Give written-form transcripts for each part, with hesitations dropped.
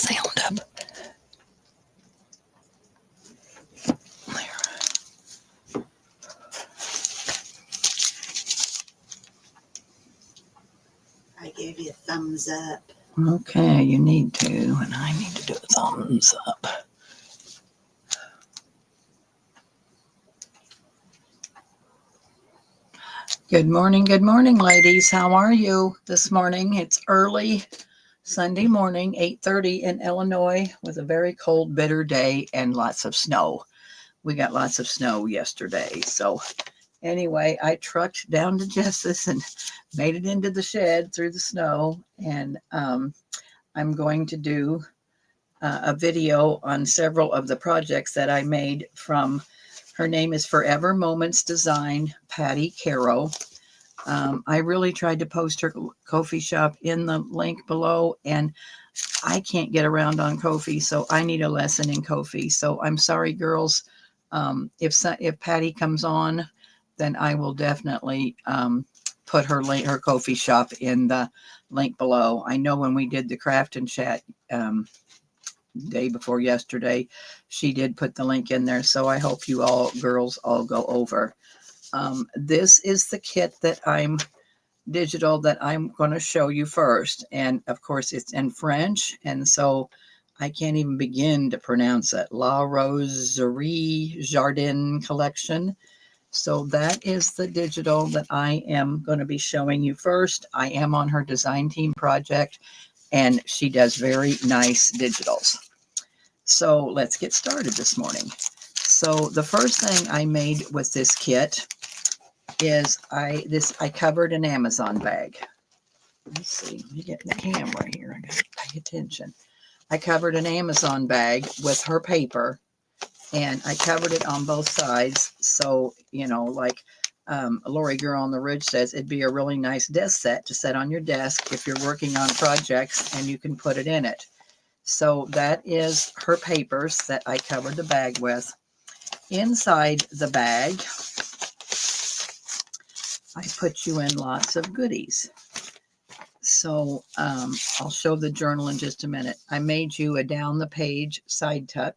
sound up. There. I gave you a thumbs up. Okay, you need to, and I need to do a thumbs up. Good morning, ladies. How are you this morning? It's early Sunday morning, 8:30 in Illinois, with a very cold, bitter day and lots of snow. We got lots of snow yesterday. So anyway, I trucked down to Jess's and made it into the shed through the snow. And I'm going to do a video on several of the projects that I made from, her name is Forever Moments Design, Patti Carrow. I really tried to post her Ko-fi shop in the link below, and I can't get around on Ko-fi, so I need a lesson in Ko-fi. So I'm sorry, girls. If Patti comes on, then I will definitely put her Ko-fi shop in the link below. I know when we did the craft and chat day before yesterday, she did put the link in there. So I hope you all girls all go over. This is the kit that I'm going to show you first. And of course it's in French. And so I can't even begin to pronounce it. La Roserie Jardin Collection. So that is the digital that I am going to be showing you first. I am on her design team project, and she does very nice digitals. So let's get started this morning. So the first thing I made with this kit is I covered an Amazon bag. Let's see, let me get the camera here. I gotta pay attention. I covered an Amazon bag with her paper, and I covered it on both sides. So, you know, like Lori Girl on the Ridge says, it'd be a really nice desk set to set on your desk if you're working on projects, and you can put it in it. So that is her papers that I covered the bag with. Inside the bag, I put you in lots of goodies. So I'll show the journal in just a minute. I made you a down the page side tuck.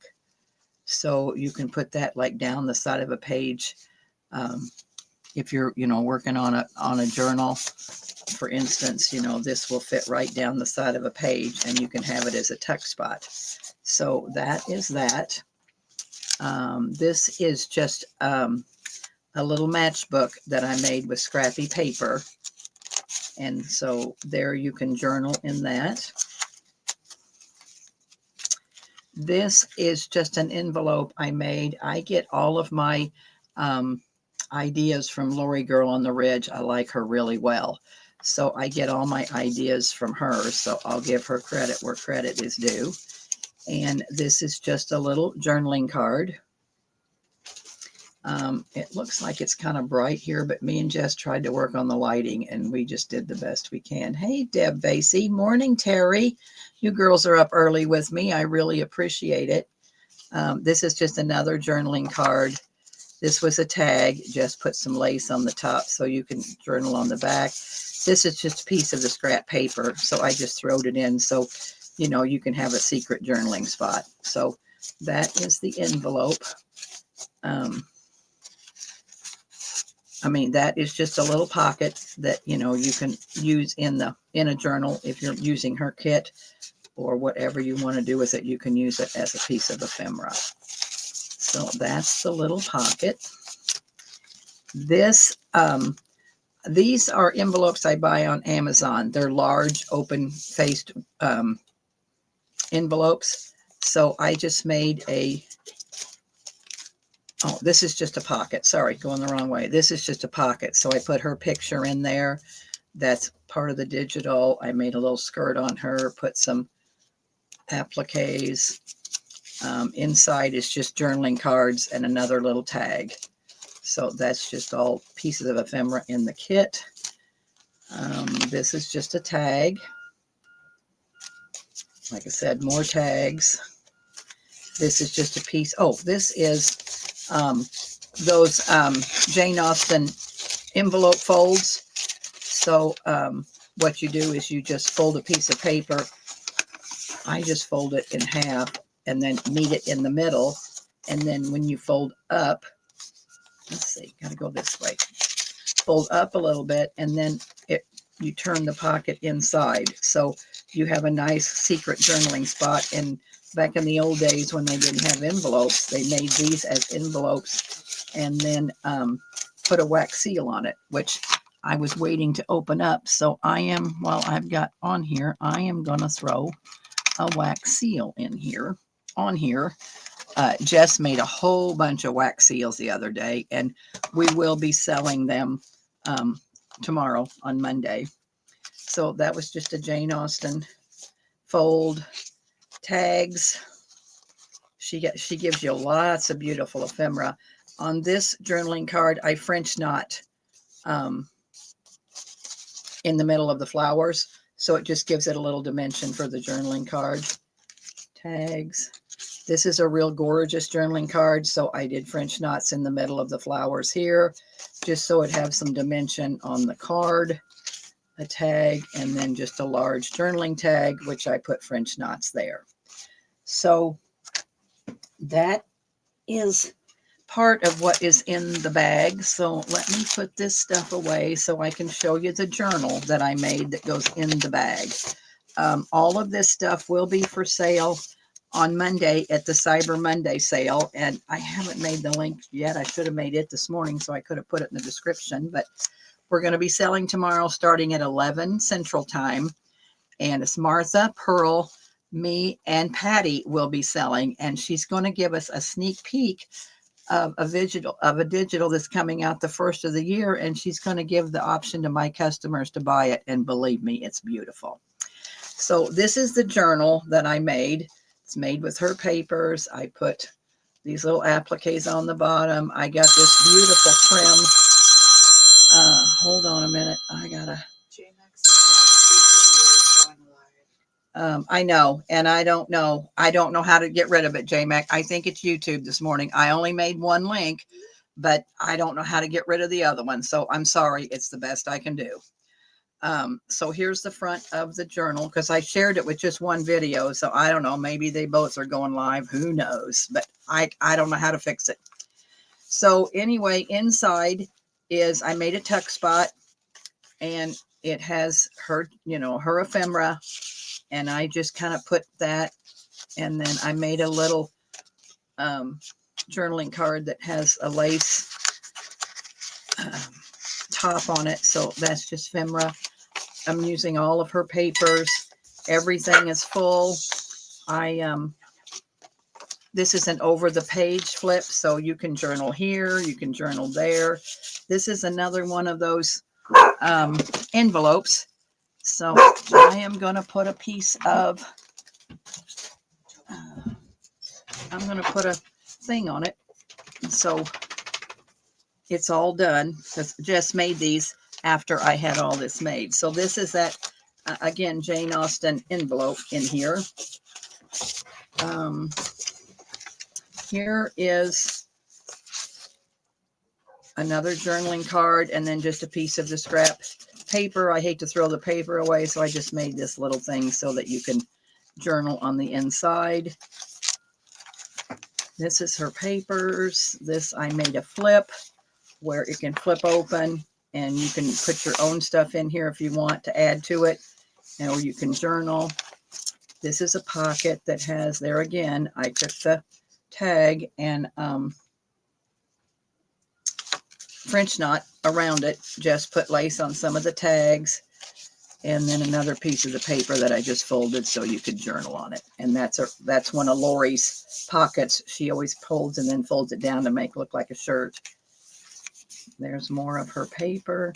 So you can put that like down the side of a page. If you're, you know, working on a journal, for instance, you know, this will fit right down the side of a page, and you can have it as a tuck spot. So that is that. This is just a little matchbook that I made with scrappy paper. And so there you can journal in that. This is just an envelope I made. I get all of my ideas from Lori Girl on the Ridge. I like her really well. So I get all my ideas from her. So I'll give her credit where credit is due. And this is just a little journaling card. It looks like it's kind of bright here, but me and Jess tried to work on the lighting, and we just did the best we can. Hey, Deb Vasey. Morning, Terry. You girls are up early with me. I really appreciate it. This is just another journaling card. This was a tag. Just put some lace on the top so you can journal on the back. This is just a piece of the scrap paper, so I just throwed it in so, you know, you can have a secret journaling spot. So that is the envelope. I mean, that is just a little pocket that, you know, you can use in a journal if you're using her kit, or whatever you want to do with it. You can use it as a piece of ephemera. So that's the little pocket. This, these are envelopes I buy on Amazon. They're large, open-faced envelopes. So I just made oh, this is just a pocket. Sorry, going the wrong way. This is just a pocket. So I put her picture in there. That's part of the digital. I made a little skirt on her, put some appliques. Inside is just journaling cards and another little tag. So that's just all pieces of ephemera in the kit. This is just a tag. Like I said, more tags. This is just a piece. Oh, this is those Jane Austen envelope folds. So what you do is you just fold a piece of paper I just fold it in half and then meet it in the middle. And then when you fold up, let's see, gotta go this way. Fold up a little bit, and then you turn the pocket inside. So you have a nice secret journaling spot. And back in the old days when they didn't have envelopes, they made these as envelopes and then put a wax seal on it, which I was waiting to open up. So while I've got on here, I am going to throw a wax seal in here, on here. Jess made a whole bunch of wax seals the other day, and we will be selling them tomorrow on Monday. So that was just a Jane Austen fold. Tags. She gives you lots of beautiful ephemera. On this journaling card, I French knot in the middle of the flowers. So it just gives it a little dimension for the journaling card. Tags. This is a real gorgeous journaling card. So I did French knots in the middle of the flowers here, just so it has some dimension on the card. A tag, and then just a large journaling tag, which I put French knots there. So that is part of what is in the bag. So let me put this stuff away so I can show you the journal that I made that goes in the bag. All of this stuff will be for sale on Monday at the Cyber Monday sale. And I haven't made the link yet. I should have made it this morning so I could have put it in the description. But we're going to be selling tomorrow starting at 11 Central Time. And it's Martha, Pearl, me, and Patti will be selling. And she's going to give us a sneak peek of a digital that's coming out the first of the year. And she's going to give the option to my customers to buy it. And believe me, it's beautiful. So this is the journal that I made. It's made with her papers. I put these little appliques on the bottom. I got this beautiful trim. Hold on a minute. I gotta. I know, and I don't know. I don't know how to get rid of it, JMac. I think it's YouTube this morning. I only made one link, but I don't know how to get rid of the other one. So I'm sorry. It's the best I can do. So here's the front of the journal, because I shared it with just one video. So I don't know. Maybe they both are going live. Who knows? But I don't know how to fix it. So anyway, inside is I made a tuck spot, and it has her, her ephemera, and I just kind of put that, and then I made a little journaling card that has a lace top on it. So that's just ephemera. I'm using all of her papers. Everything is full. This is an over the page flip, so you can journal here, you can journal there. This is another one of those envelopes. So I am going to put a piece of, I'm going to put a thing on it. So it's all done, because Jess made these after I had all this made. So this is that, again, Jane Austen envelope in here. Here is another journaling card, and then just a piece of the scrap paper. I hate to throw the paper away, so I just made this little thing so that you can journal on the inside. This is her papers. This I made a flip where it can flip open, and you can put your own stuff in here if you want to add to it, or you can journal. This is a pocket that has, there again, I took the tag and French knot around it, just put lace on some of the tags, and then another piece of the paper that I just folded so you could journal on it. And that's one of Lori's pockets. She always folds and then folds it down to make it look like a shirt. There's more of her paper.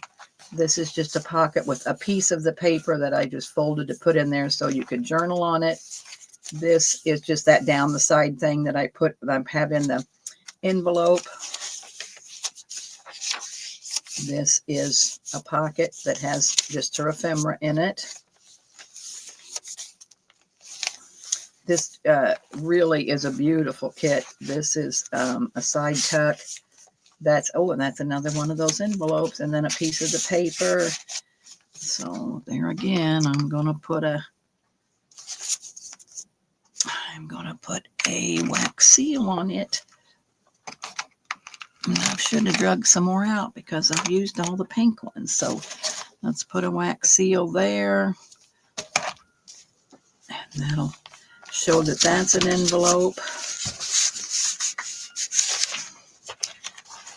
This is just a pocket with a piece of the paper that I just folded to put in there so you could journal on it. This is just that down the side thing that I have in the envelope. This is a pocket that has just her ephemera in it. This really is a beautiful kit. This is a side tuck. And that's another one of those envelopes, and then a piece of the paper. So there again, I'm going to put a I'm going to put a wax seal on it. And I should have drug some more out because I've used all the pink ones. So let's put a wax seal there. And that'll show that that's an envelope.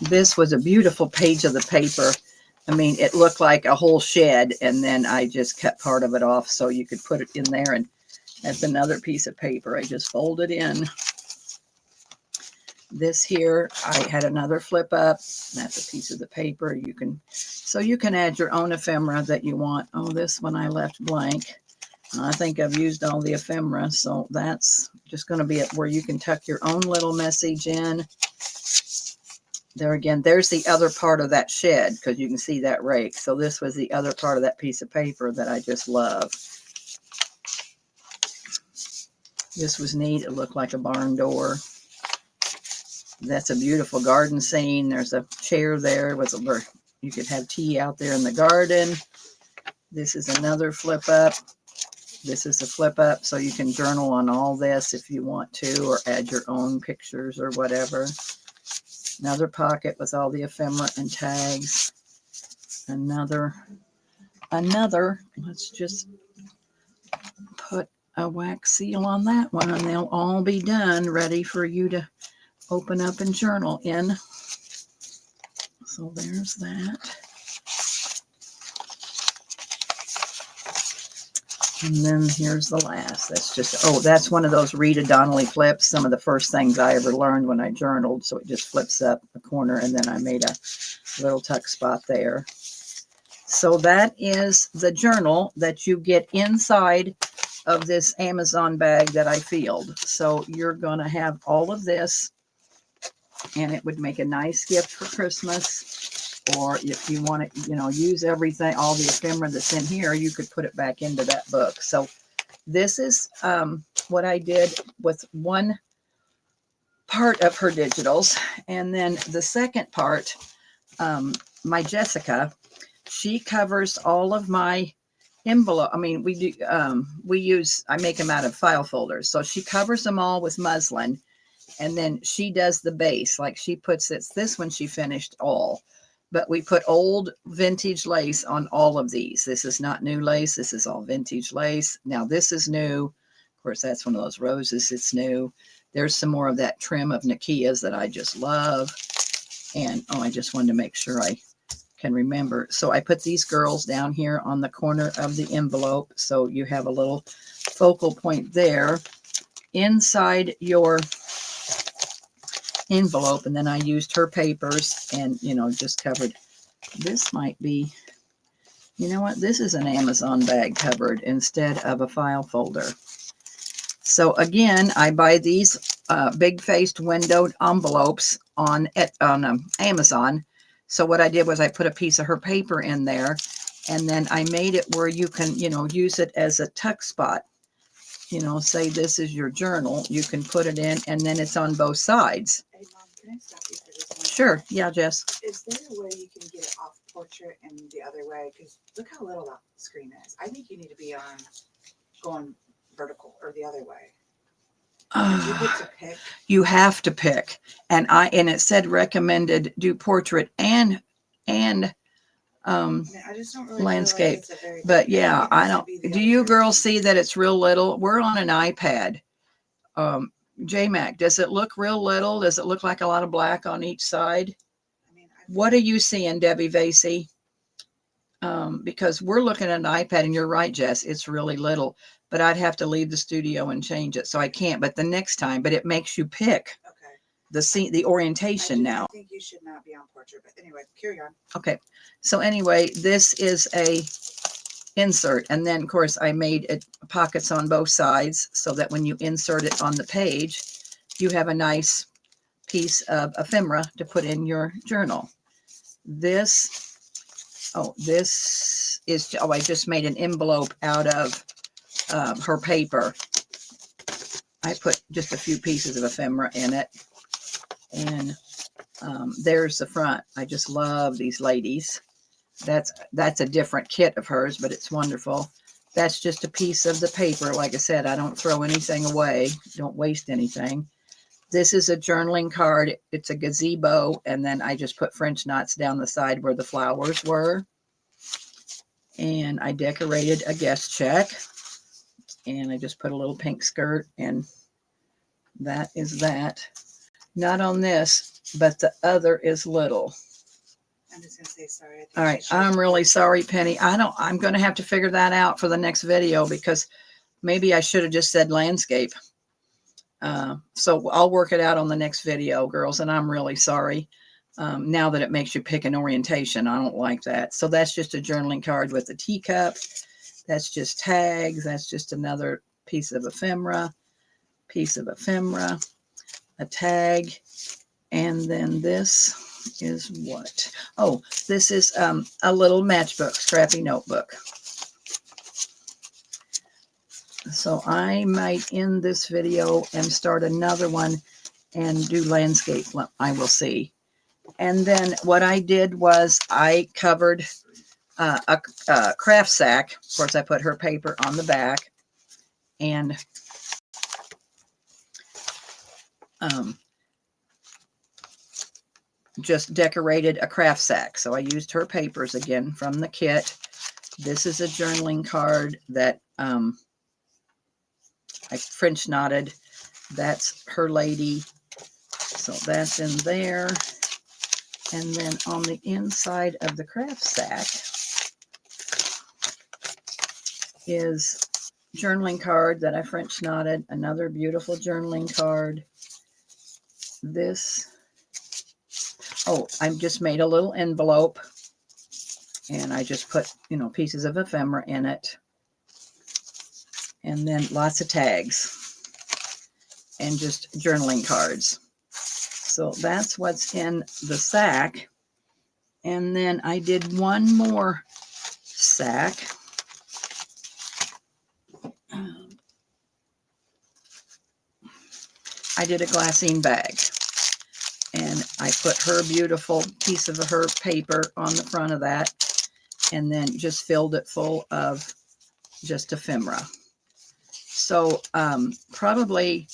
This was a beautiful page of the paper. I mean, it looked like a whole shed, and then I just cut part of it off so you could put it in there. And that's another piece of paper I just folded in. This here, I had another flip up. That's a piece of the paper. So you can add your own ephemera that you want. Oh, this one I left blank. I think I've used all the ephemera, so that's just going to be where you can tuck your own little message in. There again, there's the other part of that shed, because you can see that rake. So this was the other part of that piece of paper that I just love. This was neat. It looked like a barn door. That's a beautiful garden scene. There's a chair there with you could have tea out there in the garden. This is another flip up. This is a flip up, so you can journal on all this if you want to, or add your own pictures or whatever. Another pocket with all the ephemera and tags. Another. Let's just put a wax seal on that one, and they'll all be done, ready for you to open up and journal in. So there's that. And then here's the last. That's one of those Rita Donnelly flips. Some of the first things I ever learned when I journaled. So it just flips up a corner, and then I made a little tuck spot there. So that is the journal that you get inside of this Amazon bag that I filled. So you're going to have all of this, and it would make a nice gift for Christmas. Or if you want to, use everything, all the ephemera that's in here, you could put it back into that book. So this is what I did with one part of her digitals. And then the second part, my Jessica, she covers all of my envelope. I mean, I make them out of file folders. So she covers them all with muslin. And then she does the base. Like she puts this one she finished all. But we put old vintage lace on all of these. This is not new lace. This is all vintage lace. Now this is new. Of course, that's one of those roses. It's new. There's some more of that trim of Nikia's that I just love. And, I just wanted to make sure I can remember. So I put these girls down here on the corner of the envelope. So you have a little focal point there inside your envelope. And then I used her papers and, just covered. This might be, this is an Amazon bag covered instead of a file folder. So again, I buy these big faced windowed envelopes on Amazon. So what I did was I put a piece of her paper in there, and then I made it where you can, use it as a tuck spot. Say this is your journal, you can put it in, and then it's on both sides. Hey, Mom, can I stop you for this one? Sure. Yeah, Jess. Is there a way you can get it off portrait and the other way? Because look how little that screen is. I think you need to be going vertical or the other way. You get to pick. You have to pick. And it said recommended do portrait and I just don't really landscape. Feel like it's a very but yeah, I don't. Do you girls thing. see that it's real little? We're on an iPad. JMac, does it look real little? Does it look like a lot of black on each side? What are you seeing, Debbie Vasey? Because we're looking at an iPad, and you're right, Jess, it's really little, but I'd have to leave the studio and change it. So I can't, but the next time, but it makes you pick the orientation now. I think you should not be on portrait, but anyway, carry on. Okay. So anyway, this is a insert. And then of course I made it pockets on both sides so that when you insert it on the page, you have a nice piece of ephemera to put in your journal. This is, I just made an envelope out of her paper. I put just a few pieces of ephemera in it. And there's the front. I just love these ladies. That's a different kit of hers, but it's wonderful. That's just a piece of the paper. Like I said, I don't throw anything away. Don't waste anything. This is a journaling card. It's a gazebo, and then I just put French knots down the side where the flowers were. And I decorated a guest check. And I just put a little pink skirt, and that is that. Not on this, but the other is little. I'm just gonna say sorry. I think All right, I'm really sorry, Penny. I'm going to have to figure that out for the next video, because maybe I should have just said landscape. So I'll work it out on the next video, girls, and I'm really sorry. Now that it makes you pick an orientation, I don't like that. So that's just a journaling card with a teacup. That's just tags. That's just another piece of ephemera, a tag. And then this is what? Oh, this is a little matchbook, scrappy notebook. So I might end this video and start another one and do landscape. I will see. And then what I did was I covered a craft sack. Of course, I put her paper on the back, and just decorated a craft sack. So I used her papers again from the kit. This is a journaling card that I French knotted. That's her lady. So that's in there. And then on the inside of the craft sack is journaling card that I French knotted. Another beautiful journaling card. This, oh, I just made a little envelope, and I just put, pieces of ephemera in it. And then lots of tags and just journaling cards. So that's what's in the sack. And then I did one more sack. I did a glassine bag, and I put her beautiful piece of her paper on the front of that, and then just filled it full of just ephemera. So probably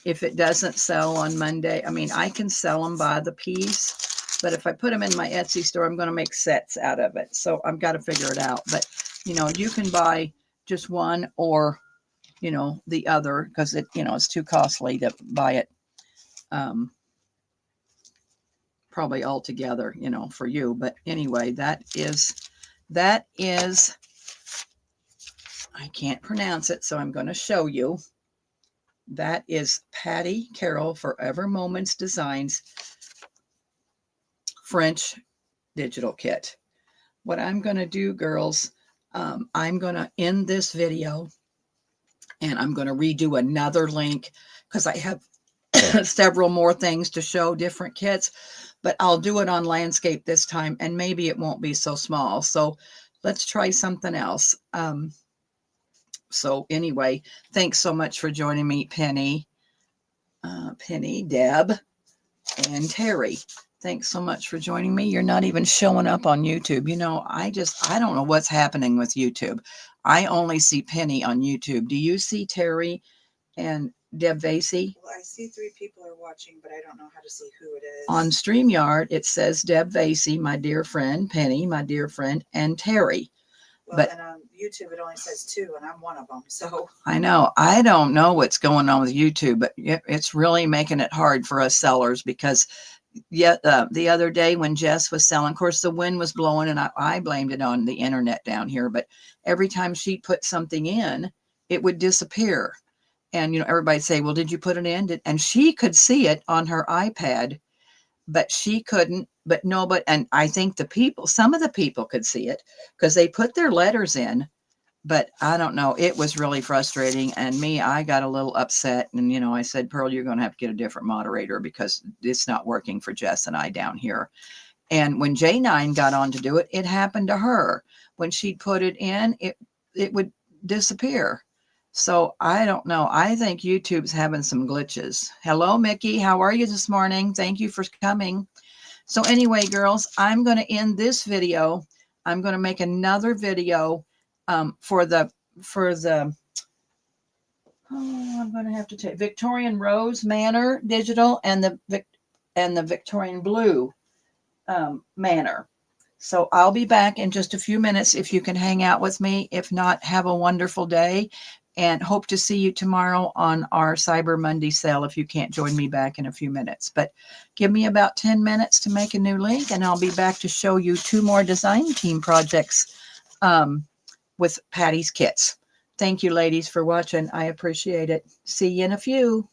if it doesn't sell on Monday, I mean, I can sell them by the piece, but if I put them in my Etsy store, I'm going to make sets out of it. So I've got to figure it out. But, you can buy just one or, the other, because it's too costly to buy it probably all together, for you. But anyway, that is, I can't pronounce it, so I'm going to show you. That is Patti Carrow Forever Moments Designs French digital kit. What I'm going to do, girls, I'm going to end this video, and I'm going to redo another link, because I have several more things to show, different kits, but I'll do it on landscape this time, and maybe it won't be so small. So let's try something else. So anyway, thanks so much for joining me, Penny, Deb, and Terry. Thanks so much for joining me. You're not even showing up on YouTube. I don't know what's happening with YouTube. I only see Penny on YouTube. Do you see Terry and Deb Vasey? Well, I see 3 people are watching, but I don't know how to see who it is. On StreamYard, it says Deb Vasey, my dear friend, Penny, my dear friend, and Terry. Well, and on YouTube, it only says 2, and I'm one of them. So I know. I don't know what's going on with YouTube, but it's really making it hard for us sellers, because the other day when Jess was selling, of course, the wind was blowing, and I blamed it on the internet down here. But every time she put something in, it would disappear. And, everybody'd say, well, did you put it in? And she could see it on her iPad, but she couldn't. And I think some of the people could see it because they put their letters in, but I don't know. It was really frustrating. And I got a little upset, and, I said, Pearl, you're going to have to get a different moderator, because it's not working for Jess and I down here. And when J9 got on to do it, it happened to her. When she'd put it in, it would disappear. So I don't know. I think YouTube's having some glitches. Hello, Mickey. How are you this morning? Thank you for coming. So anyway, girls, I'm going to end this video. I'm going to make another video, for the oh, I'm going to have to take Victorian Rose Manor digital and the Victorian Blue Manor. So I'll be back in just a few minutes if you can hang out with me. If not, have a wonderful day and hope to see you tomorrow on our Cyber Monday sale if you can't join me back in a few minutes. But give me about 10 minutes to make a new link and I'll be back to show you 2 more design team projects with Patty's kits. Thank you, ladies, for watching. I appreciate it. See you in a few.